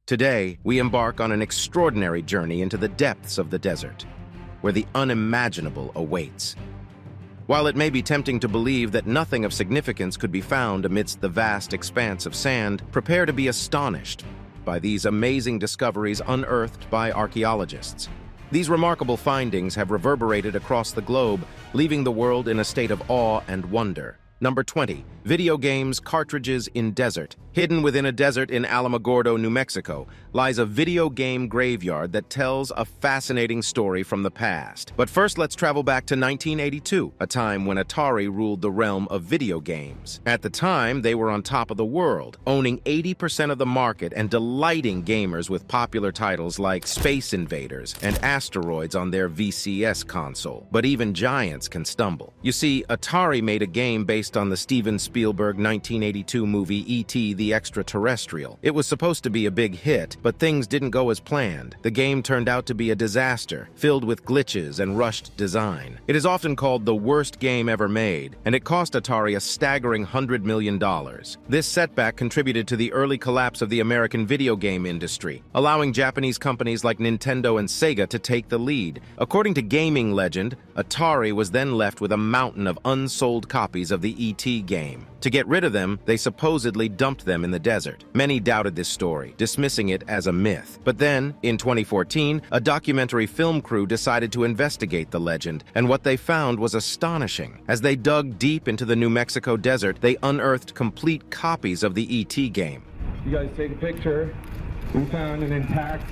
Today, we embark on an extraordinary journey into the depths of the desert, where the unimaginable awaits. While it may be tempting to believe that nothing of significance could be found amidst the vast expanse of sand, prepare to be astonished by these amazing discoveries unearthed by archaeologists. These remarkable findings have reverberated across the globe, leaving the world in a state of awe and wonder. Number 20. Video games cartridges in desert. Hidden within a desert in Alamogordo, New Mexico, lies a video game graveyard that tells a fascinating story from the past. But first, let's travel back to 1982, a time when Atari ruled the realm of video games. At the time, they were on top of the world, owning 80% of the market and delighting gamers with popular titles like Space Invaders and Asteroids on their VCS console. But even giants can stumble. You see, Atari made a game based on the Steven Spielberg 1982 movie E.T. the Extraterrestrial. It was supposed to be a big hit, but things didn't go as planned. The game turned out to be a disaster, filled with glitches and rushed design. It is often called the worst game ever made, and it cost Atari a staggering $100 million. This setback contributed to the early collapse of the American video game industry, allowing Japanese companies like Nintendo and Sega to take the lead. According to gaming legend, Atari was then left with a mountain of unsold copies of the E.T. game. To get rid of them, they supposedly dumped them in the desert. Many doubted this story, dismissing it as a myth. But then, in 2014, a documentary film crew decided to investigate the legend, and what they found was astonishing. As they dug deep into the New Mexico desert, they unearthed complete copies of the E.T. game. You guys take a picture. We found an intact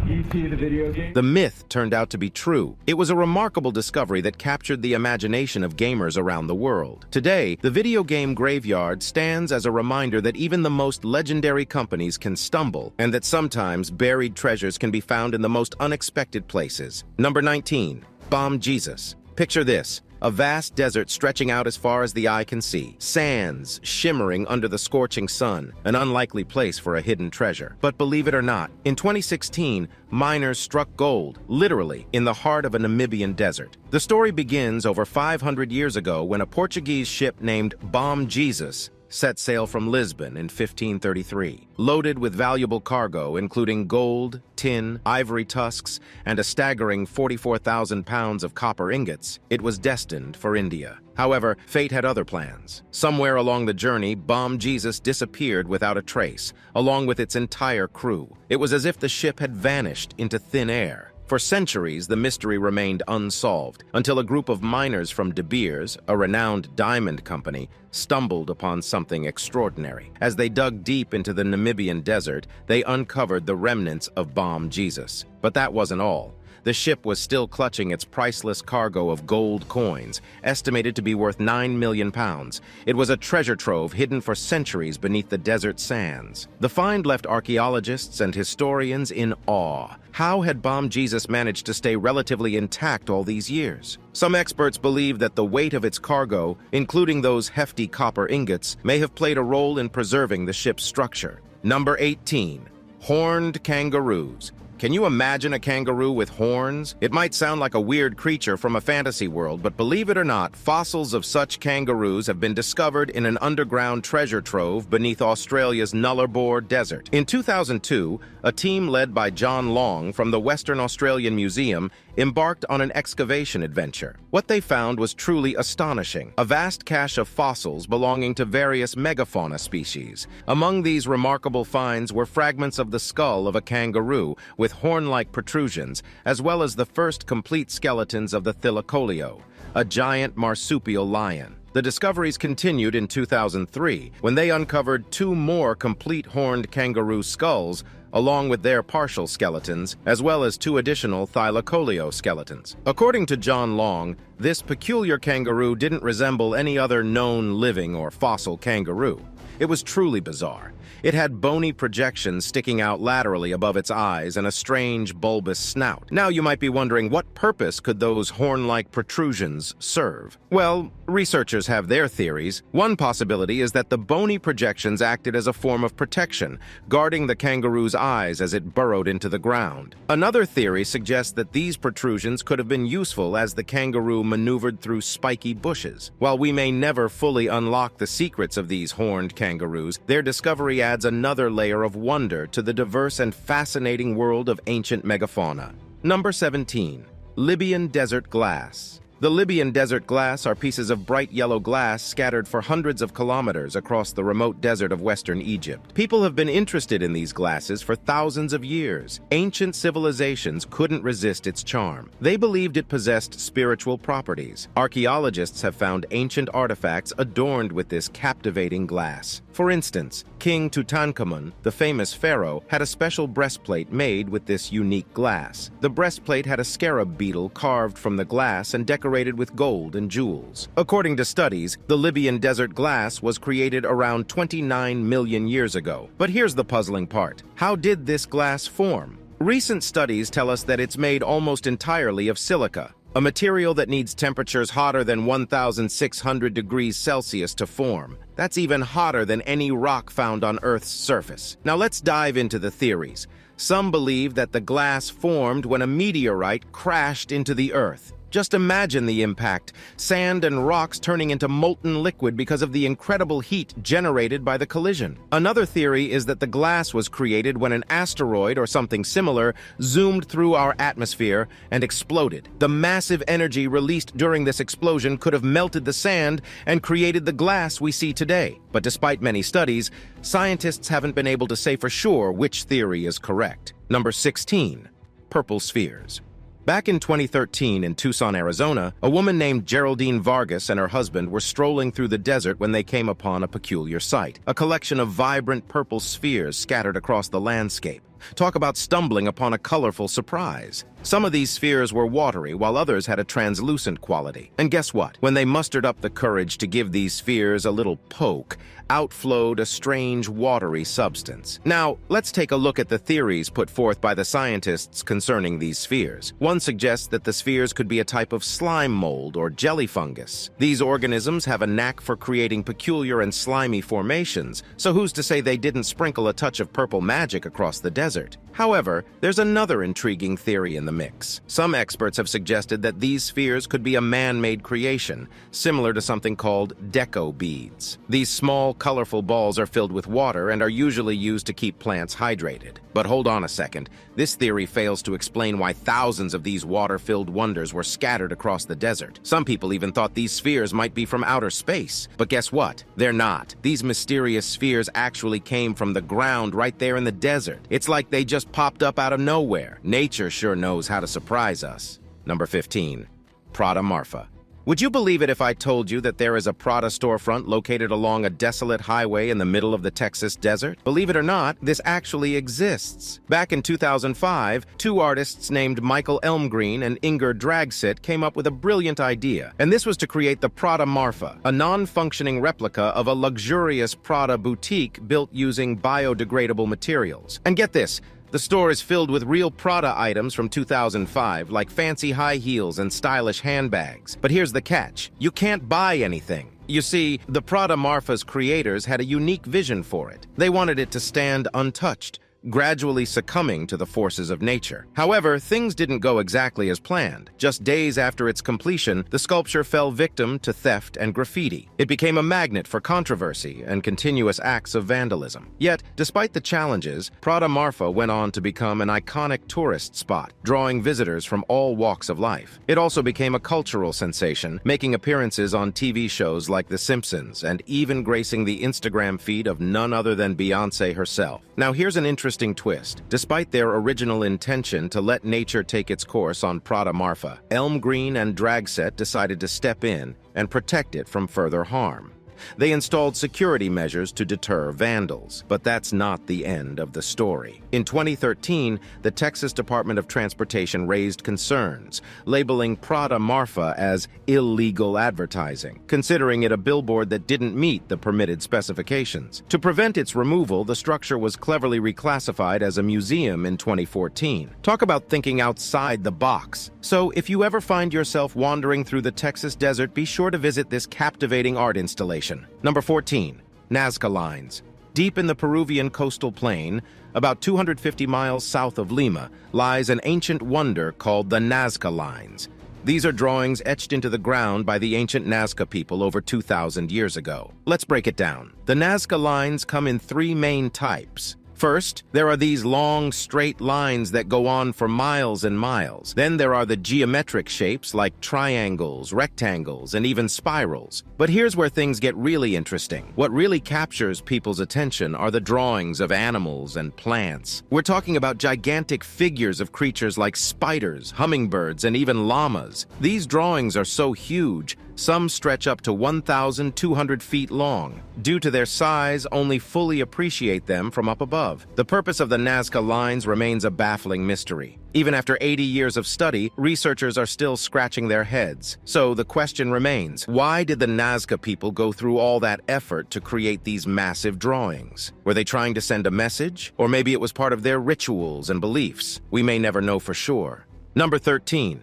E.T. the video game. The myth turned out to be true. It was a remarkable discovery that captured the imagination of gamers around the world. Today, the video game graveyard stands as a reminder that even the most legendary companies can stumble, and that sometimes buried treasures can be found in the most unexpected places. Number 19. Bomb Jesus. Picture this. A vast desert stretching out as far as the eye can see. Sands shimmering under the scorching sun, an unlikely place for a hidden treasure. But believe it or not, in 2016, miners struck gold, literally, in the heart of a Namibian desert. The story begins over 500 years ago when a Portuguese ship named Bomb Jesus set sail from Lisbon in 1533. Loaded with valuable cargo, including gold, tin, ivory tusks, and a staggering 44,000 pounds of copper ingots, it was destined for India. However, fate had other plans. Somewhere along the journey, Bomb Jesus disappeared without a trace, along with its entire crew. It was as if the ship had vanished into thin air. For centuries, the mystery remained unsolved, until a group of miners from De Beers, a renowned diamond company, stumbled upon something extraordinary. As they dug deep into the Namibian desert, they uncovered the remnants of Bomb Jesus. But that wasn't all. The ship was still clutching its priceless cargo of gold coins, estimated to be worth 9 million pounds. It was a treasure trove hidden for centuries beneath the desert sands. The find left archaeologists and historians in awe. How had Bomb Jesus managed to stay relatively intact all these years? Some experts believe that the weight of its cargo, including those hefty copper ingots, may have played a role in preserving the ship's structure. Number 18. Horned kangaroos. Can you imagine a kangaroo with horns? It might sound like a weird creature from a fantasy world, but believe it or not, fossils of such kangaroos have been discovered in an underground treasure trove beneath Australia's Nullarbor Desert. In 2002, a team led by John Long from the Western Australian Museum embarked on an excavation adventure. What they found was truly astonishing, a vast cache of fossils belonging to various megafauna species. Among these remarkable finds were fragments of the skull of a kangaroo with horn-like protrusions, as well as the first complete skeletons of the Thylacoleo, a giant marsupial lion. The discoveries continued in 2003, when they uncovered 2 more complete horned kangaroo skulls, along with their partial skeletons, as well as 2 additional Thylacoleo skeletons. According to John Long, this peculiar kangaroo didn't resemble any other known living or fossil kangaroo. It was truly bizarre. It had bony projections sticking out laterally above its eyes and a strange, bulbous snout. Now you might be wondering, what purpose could those horn-like protrusions serve? Well, researchers have their theories. One possibility is that the bony projections acted as a form of protection, guarding the kangaroo's eyes as it burrowed into the ground. Another theory suggests that these protrusions could have been useful as the kangaroo maneuvered through spiky bushes. While we may never fully unlock the secrets of these horned kangaroos, kangaroos, their discovery adds another layer of wonder to the diverse and fascinating world of ancient megafauna. Number 17. Libyan desert glass. The Libyan desert glass are pieces of bright yellow glass scattered for hundreds of kilometers across the remote desert of western Egypt. People have been interested in these glasses for thousands of years. Ancient civilizations couldn't resist its charm. They believed it possessed spiritual properties. Archaeologists have found ancient artifacts adorned with this captivating glass. For instance, King Tutankhamun, the famous pharaoh, had a special breastplate made with this unique glass. The breastplate had a scarab beetle carved from the glass and decorated with gold and jewels. According to studies, the Libyan desert glass was created around 29 million years ago. But here's the puzzling part. How did this glass form? Recent studies tell us that it's made almost entirely of silica, a material that needs temperatures hotter than 1,600 degrees Celsius to form. That's even hotter than any rock found on Earth's surface. Now let's dive into the theories. Some believe that the glass formed when a meteorite crashed into the Earth. Just imagine the impact, sand and rocks turning into molten liquid because of the incredible heat generated by the collision. Another theory is that the glass was created when an asteroid or something similar zoomed through our atmosphere and exploded. The massive energy released during this explosion could have melted the sand and created the glass we see today. But despite many studies, scientists haven't been able to say for sure which theory is correct. Number 16. Purple spheres. Back in 2013 in Tucson, Arizona, a woman named Geraldine Vargas and her husband were strolling through the desert when they came upon a peculiar sight, a collection of vibrant purple spheres scattered across the landscape. Talk about stumbling upon a colorful surprise. Some of these spheres were watery, while others had a translucent quality. And guess what? When they mustered up the courage to give these spheres a little poke, out flowed a strange watery substance. Now, let's take a look at the theories put forth by the scientists concerning these spheres. One suggests that the spheres could be a type of slime mold or jelly fungus. These organisms have a knack for creating peculiar and slimy formations, so who's to say they didn't sprinkle a touch of purple magic across the desert? However, there's another intriguing theory in the mix. Some experts have suggested that these spheres could be a man-made creation, similar to something called deco beads. These small, colorful balls are filled with water and are usually used to keep plants hydrated. But hold on a second. This theory fails to explain why thousands of these water-filled wonders were scattered across the desert. Some people even thought these spheres might be from outer space. But guess what? They're not. These mysterious spheres actually came from the ground right there in the desert. It's like they just popped up out of nowhere. Nature sure knows how to surprise us. Number 15. Prada Marfa. Would you believe it if I told you that there is a Prada storefront located along a desolate highway in the middle of the Texas desert? Believe it or not, this actually exists. Back in 2005, two artists named Michael Elmgreen and Inger Dragset came up with a brilliant idea, and this was to create the Prada Marfa, a non-functioning replica of a luxurious Prada boutique built using biodegradable materials. And get this, the store is filled with real Prada items from 2005, like fancy high heels and stylish handbags. But here's the catch. You can't buy anything. You see, the Prada Marfa's creators had a unique vision for it. They wanted it to stand untouched, gradually succumbing to the forces of nature. However, things didn't go exactly as planned. Just days after its completion, the sculpture fell victim to theft and graffiti. It became a magnet for controversy and continuous acts of vandalism. Yet, despite the challenges, Prada Marfa went on to become an iconic tourist spot, drawing visitors from all walks of life. It also became a cultural sensation, making appearances on TV shows like The Simpsons and even gracing the Instagram feed of none other than Beyoncé herself. Now here's an interesting twist. Despite their original intention to let nature take its course on Prada Marfa, Elmgreen and Dragset decided to step in and protect it from further harm. They installed security measures to deter vandals, but that's not the end of the story. In 2013, the Texas Department of Transportation raised concerns, labeling Prada Marfa as illegal advertising, considering it a billboard that didn't meet the permitted specifications. To prevent its removal, the structure was cleverly reclassified as a museum in 2014. Talk about thinking outside the box. So if you ever find yourself wandering through the Texas desert, be sure to visit this captivating art installation. Number 14. Nazca Lines. Deep in the Peruvian coastal plain, about 250 miles south of Lima, lies an ancient wonder called the Nazca Lines. These are drawings etched into the ground by the ancient Nazca people over 2,000 years ago. Let's break it down. The Nazca lines come in three main types. First, there are these long, straight lines that go on for miles and miles. Then there are the geometric shapes like triangles, rectangles, and even spirals. But here's where things get really interesting. What really captures people's attention are the drawings of animals and plants. We're talking about gigantic figures of creatures like spiders, hummingbirds, and even llamas. These drawings are so huge, some stretch up to 1,200 feet long. Due to their size, only fully appreciate them from up above. The purpose of the Nazca lines remains a baffling mystery. Even after 80 years of study, researchers are still scratching their heads. So the question remains, why did the Nazca people go through all that effort to create these massive drawings? Were they trying to send a message? Or maybe it was part of their rituals and beliefs? We may never know for sure. Number 13,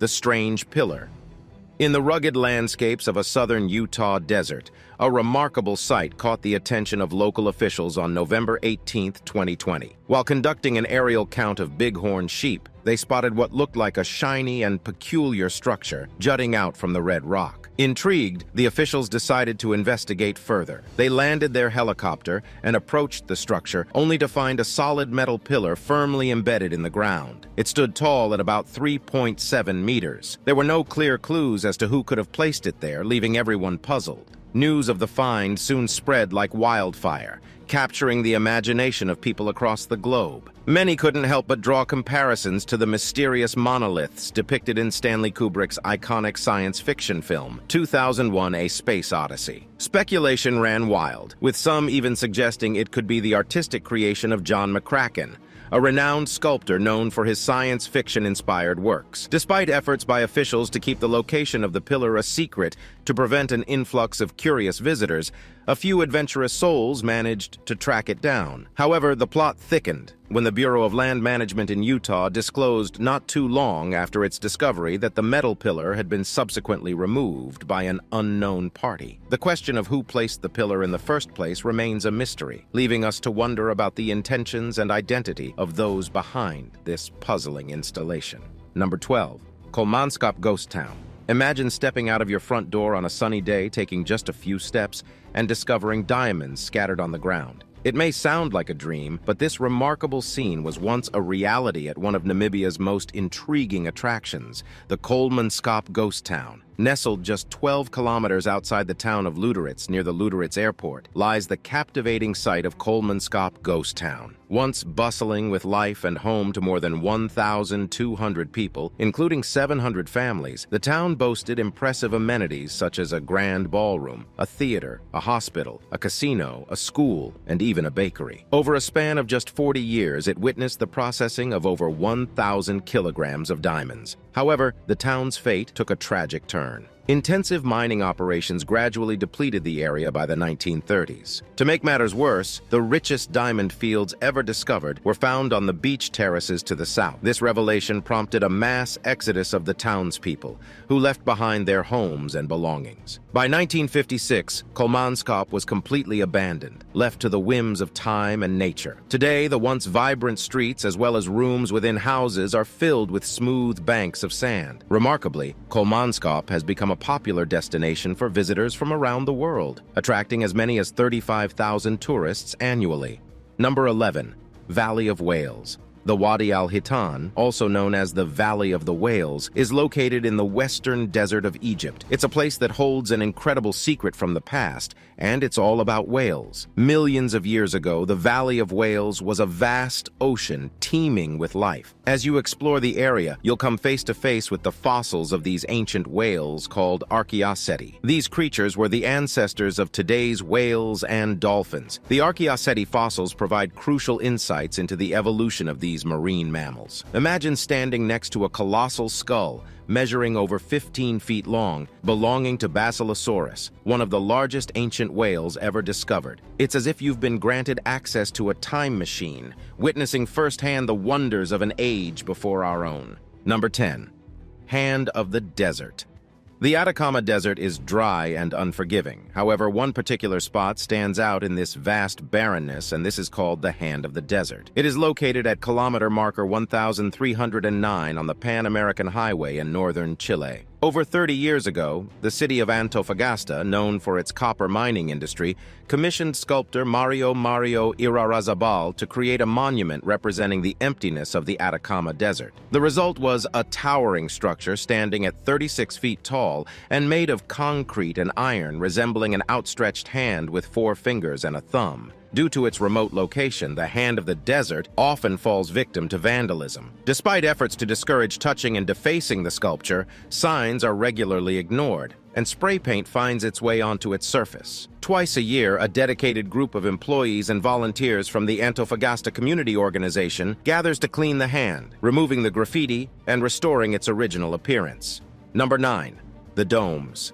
the strange pillar. In the rugged landscapes of a southern Utah desert, a remarkable sight caught the attention of local officials on November 18, 2020. While conducting an aerial count of bighorn sheep, they spotted what looked like a shiny and peculiar structure jutting out from the red rock. Intrigued, the officials decided to investigate further. They landed their helicopter and approached the structure, only to find a solid metal pillar firmly embedded in the ground. It stood tall at about 3.7 meters. There were no clear clues as to who could have placed it there, leaving everyone puzzled. News of the find soon spread like wildfire, capturing the imagination of people across the globe. Many couldn't help but draw comparisons to the mysterious monoliths depicted in Stanley Kubrick's iconic science fiction film, 2001: A Space Odyssey. Speculation ran wild, with some even suggesting it could be the artistic creation of John McCracken, a renowned sculptor known for his science fiction-inspired works. Despite efforts by officials to keep the location of the pillar a secret to prevent an influx of curious visitors, a few adventurous souls managed to track it down. However, the plot thickened when the Bureau of Land Management in Utah disclosed not too long after its discovery that the metal pillar had been subsequently removed by an unknown party. The question of who placed the pillar in the first place remains a mystery, leaving us to wonder about the intentions and identity of those behind this puzzling installation. Number 12, Kolmanskop Ghost Town. Imagine stepping out of your front door on a sunny day, taking just a few steps, and discovering diamonds scattered on the ground. It may sound like a dream, but this remarkable scene was once a reality at one of Namibia's most intriguing attractions, the Kolmanskop Ghost Town. Nestled just 12 kilometers outside the town of Luderitz, near the Luderitz airport, lies the captivating site of Kolmanskop Ghost Town. Once bustling with life and home to more than 1,200 people, including 700 families, the town boasted impressive amenities such as a grand ballroom, a theater, a hospital, a casino, a school, and even a bakery. Over a span of just 40 years, it witnessed the processing of over 1,000 kilograms of diamonds. However, the town's fate took a tragic turn. Intensive mining operations gradually depleted the area by the 1930s. To make matters worse, the richest diamond fields ever discovered were found on the beach terraces to the south. This revelation prompted a mass exodus of the townspeople, who left behind their homes and belongings. By 1956, Kolmanskop was completely abandoned, left to the whims of time and nature. Today, the once vibrant streets, as well as rooms within houses, are filled with smooth banks of sand. Remarkably, Kolmanskop has become a popular destination for visitors from around the world, attracting as many as 35,000 tourists annually. Number 11, Valley of Whales. The Wadi al-Hitan, also known as the Valley of the Whales, is located in the western desert of Egypt. It's a place that holds an incredible secret from the past, and it's all about whales. Millions of years ago, the Valley of Whales was a vast ocean teeming with life. As you explore the area, you'll come face to face with the fossils of these ancient whales called archaeologists. These creatures were the ancestors of today's whales and dolphins. The archaeologists fossils provide crucial insights into the evolution of these marine mammals. Imagine standing next to a colossal skull measuring over 15 feet long, belonging to Basilosaurus, one of the largest ancient whales ever discovered. It's as if you've been granted access to a time machine, witnessing firsthand the wonders of an age before our own. Number 10, Hand of the Desert. The Atacama Desert is dry and unforgiving. However, one particular spot stands out in this vast barrenness, and this is called the Hand of the Desert. It is located at kilometer marker 1,309 on the Pan-American Highway in northern Chile. Over 30 years ago, the city of Antofagasta, known for its copper mining industry, commissioned sculptor Mario Irarrázaval to create a monument representing the emptiness of the Atacama Desert. The result was a towering structure standing at 36 feet tall and made of concrete and iron, resembling an outstretched hand with 4 fingers and a thumb. Due to its remote location, the Hand of the Desert often falls victim to vandalism. Despite efforts to discourage touching and defacing the sculpture, signs are regularly ignored, and spray paint finds its way onto its surface. Twice a year, a dedicated group of employees and volunteers from the Antofagasta Community Organization gathers to clean the hand, removing the graffiti and restoring its original appearance. Number 9. The Domes.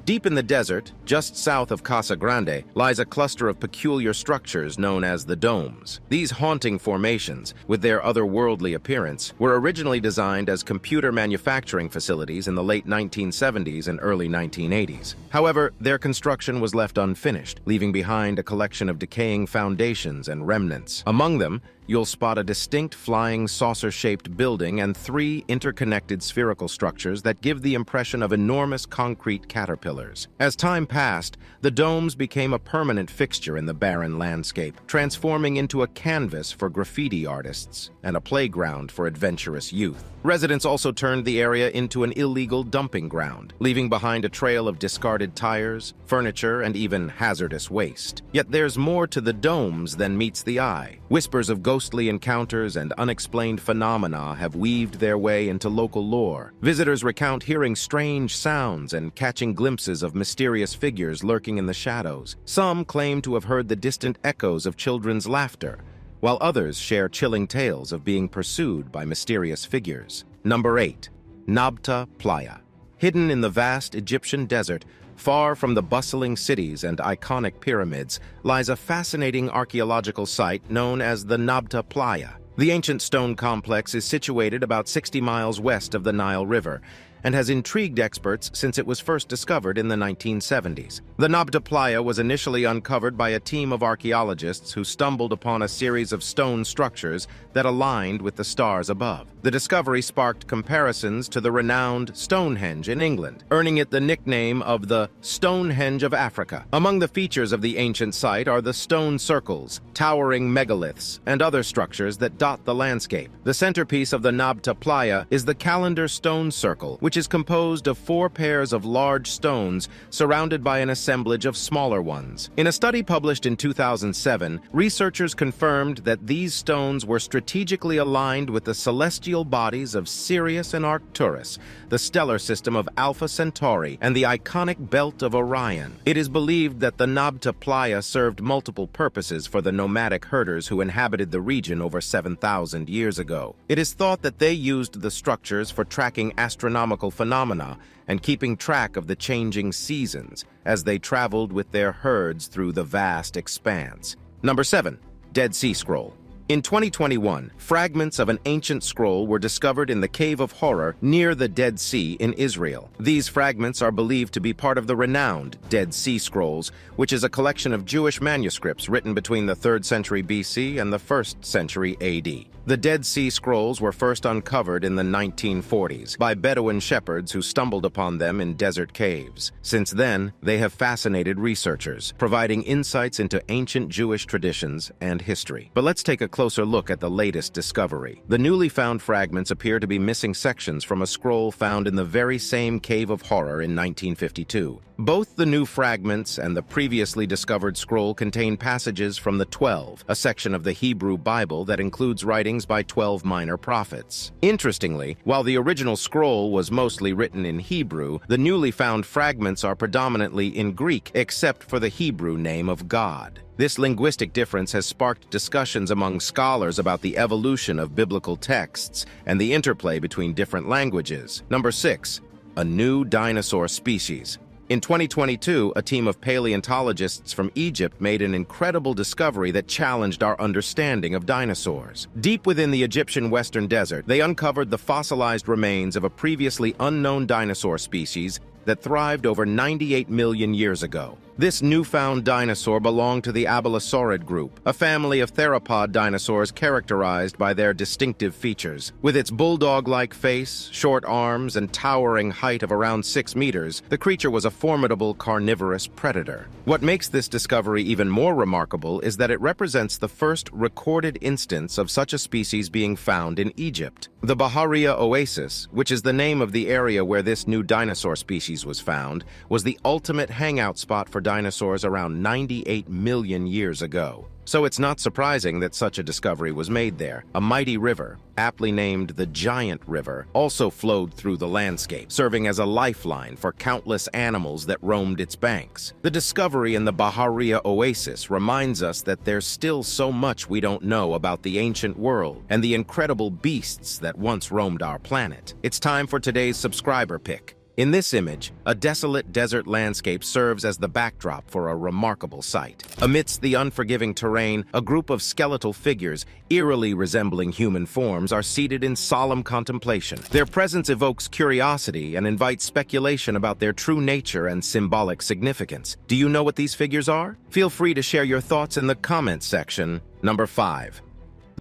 Deep in the desert, just south of Casa Grande, lies a cluster of peculiar structures known as the domes. These haunting formations, with their otherworldly appearance, were originally designed as computer manufacturing facilities in the late 1970s and early 1980s. However, their construction was left unfinished, leaving behind a collection of decaying foundations and remnants. Among them, you'll spot a distinct flying saucer-shaped building and 3 interconnected spherical structures that give the impression of enormous concrete caterpillars. As time passed, the domes became a permanent fixture in the barren landscape, transforming into a canvas for graffiti artists and a playground for adventurous youth. Residents also turned the area into an illegal dumping ground, leaving behind a trail of discarded tires, furniture, and even hazardous waste. Yet there's more to the domes than meets the eye. Whispers of ghostly encounters and unexplained phenomena have weaved their way into local lore. Visitors recount hearing strange sounds and catching glimpses of mysterious figures lurking in the shadows. Some claim to have heard the distant echoes of children's laughter, while others share chilling tales of being pursued by mysterious figures. Number 8. Nabta Playa. Hidden in the vast Egyptian desert, far from the bustling cities and iconic pyramids, lies a fascinating archaeological site known as the Nabta Playa. The ancient stone complex is situated about 60 miles west of the Nile River, and has intrigued experts since it was first discovered in the 1970s. The Nabta Playa was initially uncovered by a team of archaeologists who stumbled upon a series of stone structures that aligned with the stars above. The discovery sparked comparisons to the renowned Stonehenge in England, earning it the nickname of the Stonehenge of Africa. Among the features of the ancient site are the stone circles, towering megaliths, and other structures that dot the landscape. The centerpiece of the Nabta Playa is the calendar stone circle, which is composed of 4 pairs of large stones surrounded by an assemblage of smaller ones. In a study published in 2007, researchers confirmed that these stones were strategically aligned with the celestial bodies of Sirius and Arcturus, the stellar system of Alpha Centauri, and the iconic belt of Orion. It is believed that the Nabta Playa served multiple purposes for the nomadic herders who inhabited the region over 7,000 years ago. It is thought that they used the structures for tracking astronomical phenomena and keeping track of the changing seasons as they traveled with their herds through the vast expanse. Number 7. Dead Sea Scroll. In 2021, fragments of an ancient scroll were discovered in the Cave of Horror near the Dead Sea in Israel. These fragments are believed to be part of the renowned Dead Sea Scrolls, which is a collection of Jewish manuscripts written between the 3rd century BC and the 1st century AD. The Dead Sea Scrolls were first uncovered in the 1940s by Bedouin shepherds who stumbled upon them in desert caves. Since then, they have fascinated researchers, providing insights into ancient Jewish traditions and history. But let's take a closer look at the latest discovery. The newly found fragments appear to be missing sections from a scroll found in the very same Cave of Horror in 1952. Both the new fragments and the previously discovered scroll contain passages from the 12, a section of the Hebrew Bible that includes writings by 12 minor prophets. Interestingly, while the original scroll was mostly written in Hebrew, the newly found fragments are predominantly in Greek, except for the Hebrew name of God. This linguistic difference has sparked discussions among scholars about the evolution of biblical texts and the interplay between different languages. Number 6. A new dinosaur species. In 2022, a team of paleontologists from Egypt made an incredible discovery that challenged our understanding of dinosaurs. Deep within the Egyptian Western Desert, they uncovered the fossilized remains of a previously unknown dinosaur species, that thrived over 98 million years ago. This newfound dinosaur belonged to the abelisaurid group, a family of theropod dinosaurs characterized by their distinctive features. With its bulldog-like face, short arms, and towering height of around 6 meters, the creature was a formidable carnivorous predator. What makes this discovery even more remarkable is that it represents the first recorded instance of such a species being found in Egypt. The Bahariya Oasis, which is the name of the area where this new dinosaur species was found, was the ultimate hangout spot for dinosaurs around 98 million years ago. So it's not surprising that such a discovery was made there. A mighty river, aptly named the Giant River, also flowed through the landscape, serving as a lifeline for countless animals that roamed its banks. The discovery in the Bahariya Oasis reminds us that there's still so much we don't know about the ancient world and the incredible beasts that once roamed our planet. It's time for today's subscriber pick. In this image, a desolate desert landscape serves as the backdrop for a remarkable sight. Amidst the unforgiving terrain, a group of skeletal figures, eerily resembling human forms, are seated in solemn contemplation. Their presence evokes curiosity and invites speculation about their true nature and symbolic significance. Do you know what these figures are? Feel free to share your thoughts in the comments section. Number 5.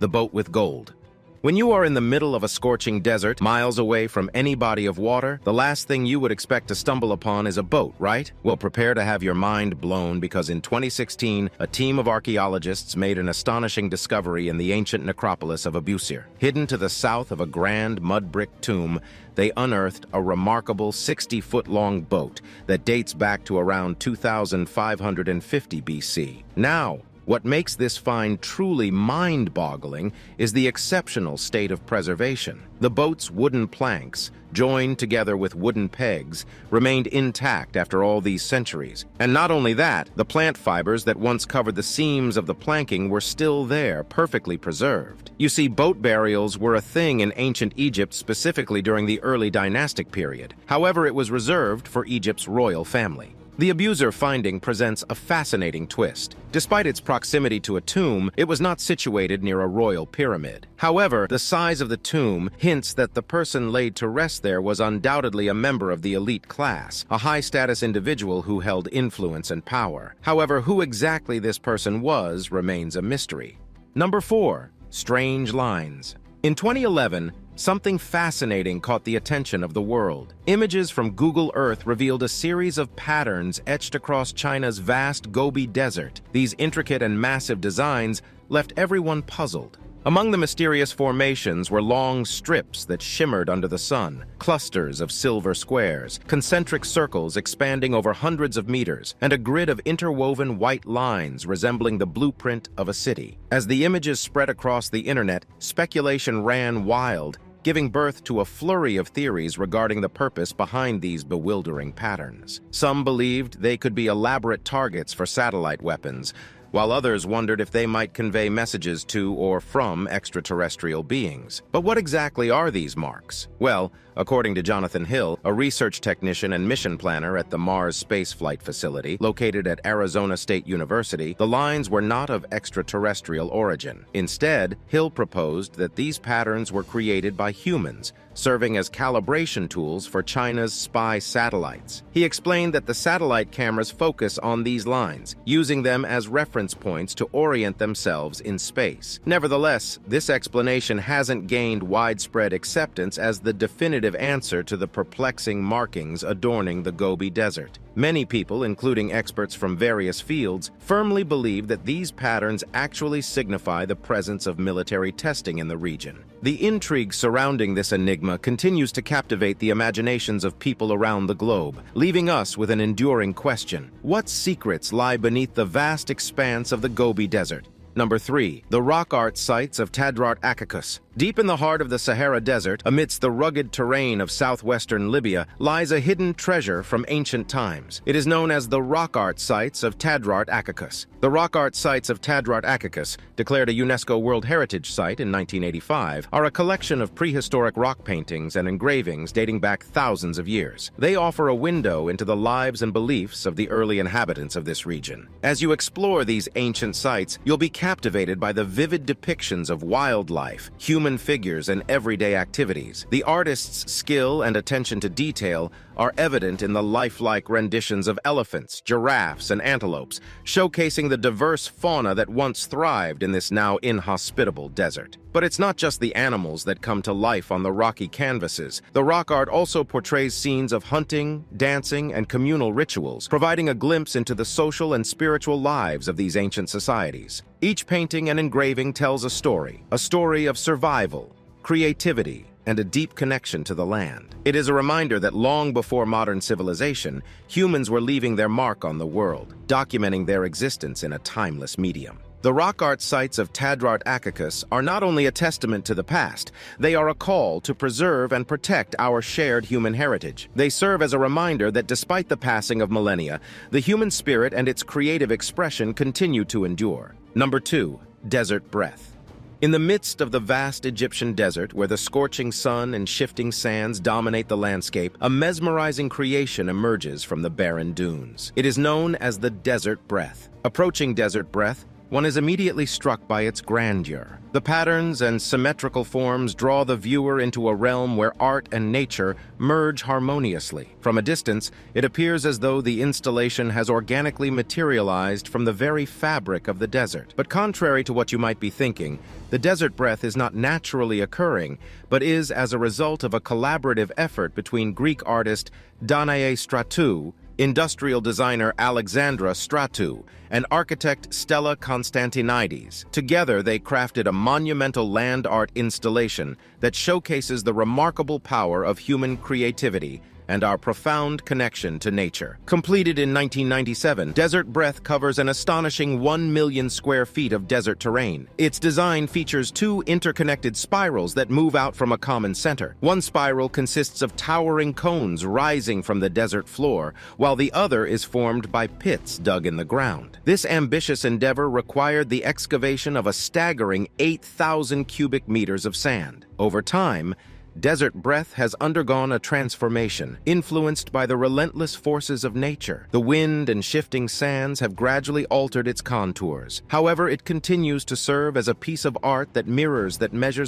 The boat with gold. When you are in the middle of a scorching desert, miles away from any body of water, the last thing you would expect to stumble upon is a boat, right? Well, prepare to have your mind blown because in 2016, a team of archaeologists made an astonishing discovery in the ancient necropolis of Abusir. Hidden to the south of a grand mud-brick tomb, they unearthed a remarkable 60-foot-long boat that dates back to around 2550 BC. Now, what makes this find truly mind-boggling is the exceptional state of preservation. The boat's wooden planks, joined together with wooden pegs, remained intact after all these centuries. And not only that, the plant fibers that once covered the seams of the planking were still there, perfectly preserved. You see, boat burials were a thing in ancient Egypt, specifically during the early dynastic period. However, it was reserved for Egypt's royal family. The Abusir finding presents a fascinating twist. Despite its proximity to a tomb, it was not situated near a royal pyramid. However, the size of the tomb hints that the person laid to rest there was undoubtedly a member of the elite class, a high-status individual who held influence and power. However, who exactly this person was remains a mystery. Number 4. Strange Lines. In 2011, something fascinating caught the attention of the world. Images from Google Earth revealed a series of patterns etched across China's vast Gobi Desert. These intricate and massive designs left everyone puzzled. Among the mysterious formations were long strips that shimmered under the sun, clusters of silver squares, concentric circles expanding over hundreds of meters, and a grid of interwoven white lines resembling the blueprint of a city. As the images spread across the internet, speculation ran wild, giving birth to a flurry of theories regarding the purpose behind these bewildering patterns. Some believed they could be elaborate targets for satellite weapons, while others wondered if they might convey messages to or from extraterrestrial beings. But what exactly are these marks? Well, according to Jonathan Hill, a research technician and mission planner at the Mars Spaceflight Facility, located at Arizona State University, the lines were not of extraterrestrial origin. Instead, Hill proposed that these patterns were created by humans, serving as calibration tools for China's spy satellites. He explained that the satellite cameras focus on these lines, using them as reference points to orient themselves in space. Nevertheless, this explanation hasn't gained widespread acceptance as the definitive answer to the perplexing markings adorning the Gobi Desert. Many people, including experts from various fields, firmly believe that these patterns actually signify the presence of military testing in the region. The intrigue surrounding this enigma continues to captivate the imaginations of people around the globe, leaving us with an enduring question. What secrets lie beneath the vast expanse of the Gobi Desert? Number 3. The rock art sites of Tadrart Akakus. Deep in the heart of the Sahara Desert, amidst the rugged terrain of southwestern Libya, lies a hidden treasure from ancient times. It is known as the rock art sites of Tadrart Akakus. The rock art sites of Tadrart Akakus, declared a UNESCO World Heritage Site in 1985, are a collection of prehistoric rock paintings and engravings dating back thousands of years. They offer a window into the lives and beliefs of the early inhabitants of this region. As you explore these ancient sites, you'll be captivated by the vivid depictions of wildlife, human figures, and everyday activities. The artist's skill and attention to detail are evident in the lifelike renditions of elephants, giraffes, and antelopes, showcasing the diverse fauna that once thrived in this now inhospitable desert. But it's not just the animals that come to life on the rocky canvases. The rock art also portrays scenes of hunting, dancing, and communal rituals, providing a glimpse into the social and spiritual lives of these ancient societies. Each painting and engraving tells a story of survival, creativity, and a deep connection to the land. It is a reminder that long before modern civilization, humans were leaving their mark on the world, documenting their existence in a timeless medium. The rock art sites of Tadrart Akakis are not only a testament to the past, they are a call to preserve and protect our shared human heritage. They serve as a reminder that despite the passing of millennia, the human spirit and its creative expression continue to endure. Number 2. Desert breath. In the midst of the vast Egyptian desert, where the scorching sun and shifting sands dominate the landscape, a mesmerizing creation emerges from the barren dunes. It is known as the desert breath. Approaching desert breath, one is immediately struck by its grandeur. The patterns and symmetrical forms draw the viewer into a realm where art and nature merge harmoniously. From a distance, it appears as though the installation has organically materialized from the very fabric of the desert. But contrary to what you might be thinking, the desert breath is not naturally occurring, but is as a result of a collaborative effort between Greek artist Danae Stratou, industrial designer Alexandra Stratou, and architect Stella Constantinides. Together, they crafted a monumental land art installation that showcases the remarkable power of human creativity and our profound connection to nature. Completed in 1997, Desert Breath covers an astonishing 1 million square feet of desert terrain. Its design features 2 interconnected spirals that move out from a common center. One spiral consists of towering cones rising from the desert floor, while the other is formed by pits dug in the ground. This ambitious endeavor required the excavation of a staggering 8,000 cubic meters of sand. Over time, Desert Breath has undergone a transformation, influenced by the relentless forces of nature. The wind and shifting sands have gradually altered its contours. However, it continues to serve as a piece of art that measures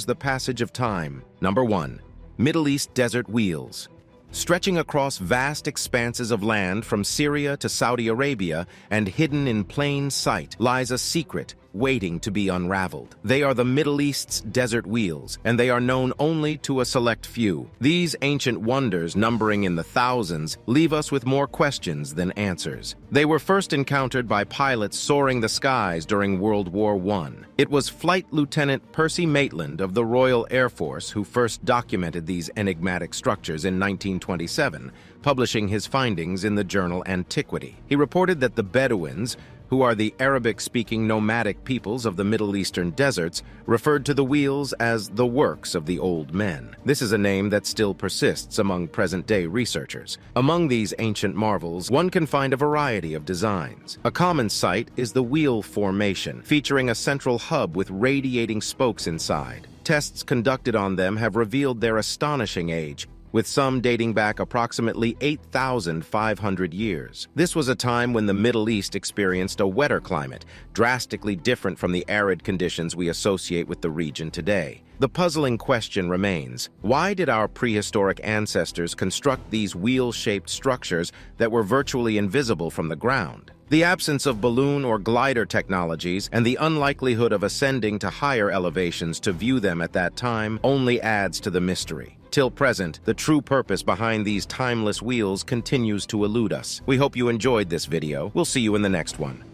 the passage of time. Number 1. Middle East Desert Wheels. Stretching across vast expanses of land from Syria to Saudi Arabia and hidden in plain sight lies a secret waiting to be unraveled. They are the Middle East's desert wheels, and they are known only to a select few. These ancient wonders, numbering in the thousands, leave us with more questions than answers. They were first encountered by pilots soaring the skies during World War I. It was Flight Lieutenant Percy Maitland of the Royal Air Force who first documented these enigmatic structures in 1927, publishing his findings in the journal Antiquity. He reported that the Bedouins, who are the Arabic-speaking nomadic peoples of the Middle Eastern deserts, referred to the wheels as the works of the old men. This is a name that still persists among present-day researchers. Among these ancient marvels, one can find a variety of designs. A common sight is the wheel formation, featuring a central hub with radiating spokes inside. Tests conducted on them have revealed their astonishing age, with some dating back approximately 8,500 years. This was a time when the Middle East experienced a wetter climate, drastically different from the arid conditions we associate with the region today. The puzzling question remains, why did our prehistoric ancestors construct these wheel-shaped structures that were virtually invisible from the ground? The absence of balloon or glider technologies and the unlikelihood of ascending to higher elevations to view them at that time only adds to the mystery. Till present, the true purpose behind these timeless wheels continues to elude us. We hope you enjoyed this video. We'll see you in the next one.